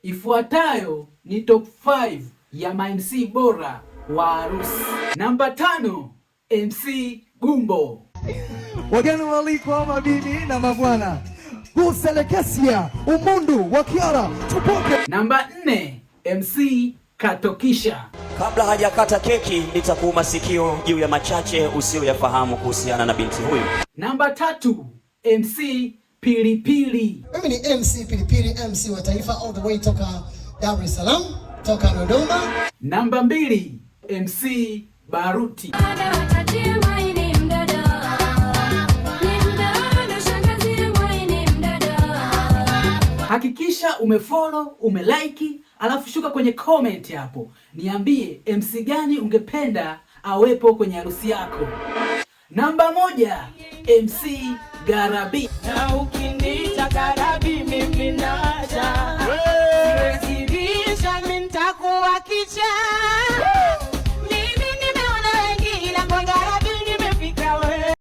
Ifuatayo ni top 5 ya MC bora wa harusi. Namba 5, MC Gumbo. Wageni walikwa, mabibi na mabwana, Kuselekesia Umundu wa Kiara tupoke. Namba 4, MC Katokisha. Kabla hajakata keki nitakuuma sikio juu ya machache usiyoyafahamu kuhusiana na binti huyu. Namba 3, MC Pilipili. Mimi ni MC Pilipili, MC wa taifa all the way toka Dar es Salaam, toka Dodoma. Namba 2, MC Baruti. Hakikisha umefollow, umelike, alafu shuka kwenye comment hapo. Niambie MC gani ungependa awepo kwenye harusi yako. Namba 1, MC Garabi. Na ukiniita Garabi mimi naja. Siwezi bisha mimi nitakuwa kicha.